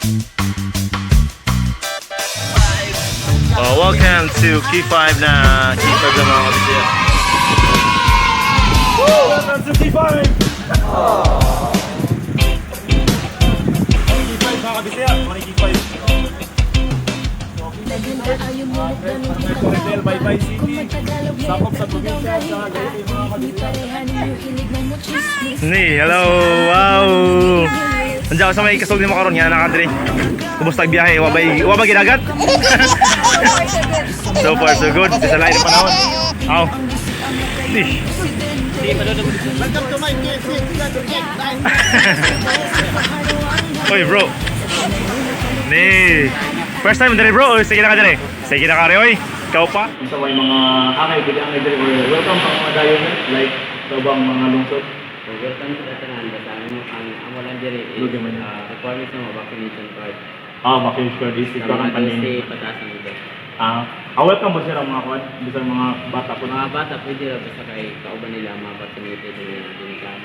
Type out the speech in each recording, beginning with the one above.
Welcome to K5 na K5 na mga kabisya. Welcome to K5! K5 mga kabisya, mga K5. Bye-bye City, sakop sa probinsya sa Leyte mga kabisya. Hello, wow! Nandiyan ako sa may kasog ni Makaron, yan nakadiri. Kumusta ang biyahe? Wabay ginagat? So far so good. Sa lain ng panahon. Aw. Welcome to my KFC. Oy bro. First time dali bro. Sige na ka dali. Sige na ka rin oy. Ikaw pa. Ito ay mga angay dali. Welcome pang mga dayon. Like, ito bang mga lungsod? Welcome to the tanan. Ang awalan diri is requirements ng vaccination card. Vaccination card is ikaw ang Stay patasan ito. Welcome mo sila mga kwan? Bisa mga bata po Mga bata pwede rin basta kay kauban nila mga vaccinated ng dinikan.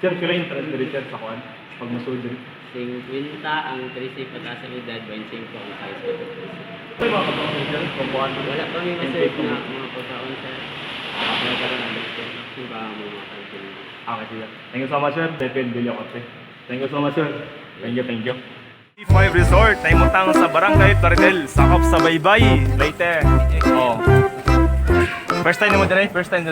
Sir, kailan interest diri sir sa kwan? Pag masulod diri? 50 ang 13 patasan edad, 25 ang size ko. May mga kapatid sir, kumpuan mo. Wala kami ma-serve na mga pagkaon sa nagkaroon ng vaccine ba mga kantin. Okay, sige. Thank you so much, sir. David Villacorte. Thank you so much, sir. Thank you. K5 Resort, naimutang sa Barangay Plaridel, sakop sa Baybay, Leyte. Oh. First time mo dire? First time.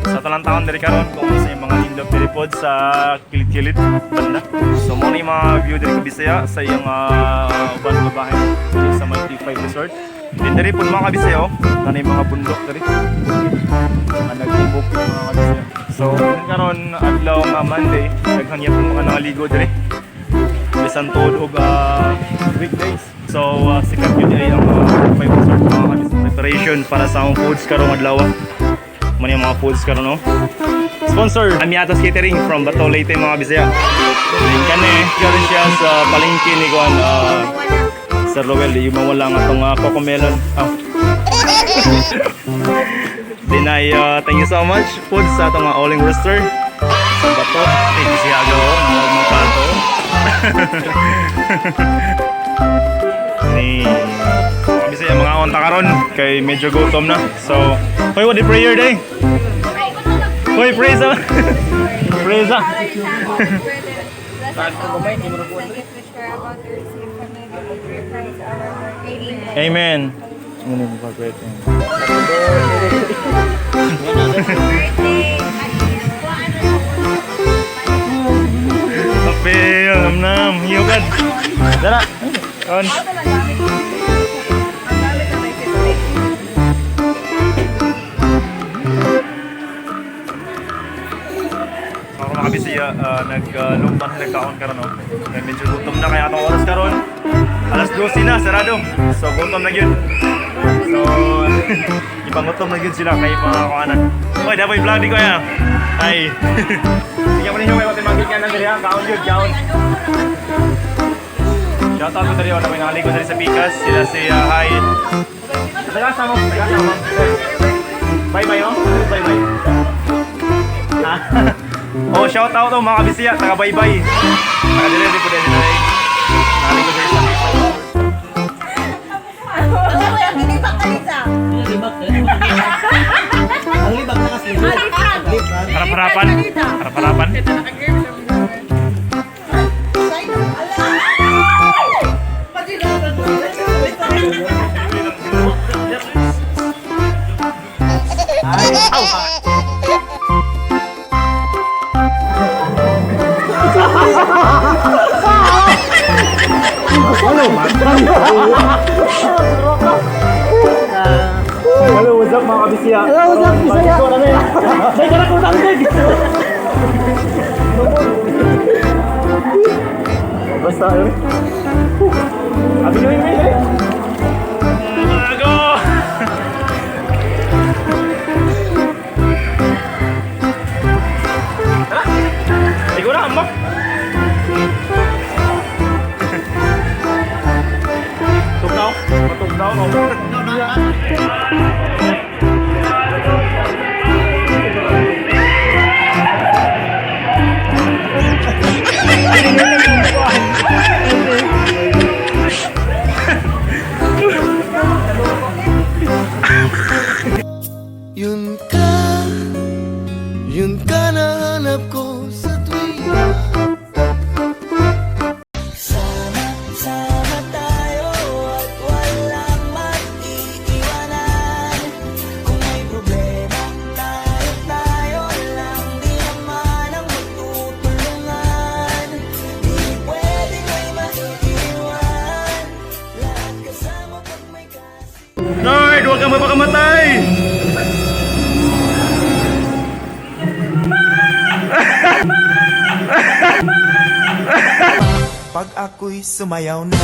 Sa talang taon dire karon kung sa yung mga lindog diripod sa kilid-kilid banda. So mo ni mga view dire kabisaya sa iyang uban nga bahay sa may K5 Resort. Din dire pud mga kabisaya oh, nanay mga bundok dire. Nagbubok yung mga kabisaya. So, karon adlaw nga Monday, daghan ya po mga nangaligo dire. Bisan tuod og weekdays. So, sikat yun ay ang 5 resort mga kabisaya. Preparation para sa among foods karong adlaw. Mano yung mga foods karon no? Sponsor Amiatos Catering from Bato Leyte mga kabisaya. Then kani karon siya sa palengke ni Juan Sir Roel, yung mawala nga tong cocomelon. Then thank you so much food sa itong Oling Rooster sa Bato. Thank you siya agaw mga pato. Kami sa mga onta karon kay medyo gutom na. So, hoy what the prayer day? Hoy praise ah. Praise ah. Amen. Kape, nam, yogurt. Dara. On. Ako mga kabisaya, naglumpang nagkaon karon no. Medyo gutom na kaya atong oras karon. Alas 12 na, sarado. So gutom na gyud. So ipangutom na gyud sila kay mga kuanan. Hoy, dapat i-vlog di ko ya. Ay. Sige mo ninyo may magiging kanan diri ha, kaon gyud, kaon. Shout out ko diri na may nakaligo diri sa Pikas, sila si Hi. Tagasa mo. Bye-bye oh. Bye-bye. Oh, shout out mga kabisaya, taga bye-bye. Taga diri po din nila. Nakaligo diri sa Pikas. Ang libag na kasi. Harap-harapan. Harap-harapan. Hello, what's up mga kabisya? Hello, what's up, Bisaya? May kanak mo tangdig! Basta, eh? Happy New Year, eh? Go! Tara! Ikaw na, ambak! Tugnaw? Matugnaw? mapakamatay! Pag ako'y sumayaw na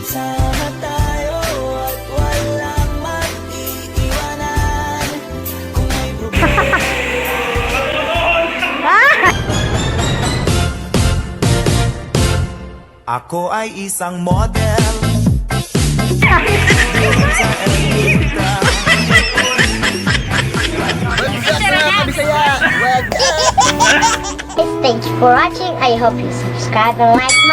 sama tayo at walang mag-iiwanan. Kung may problema ako ay isang model doon sa Ermita. Thanks for watching. I hope you subscribe and like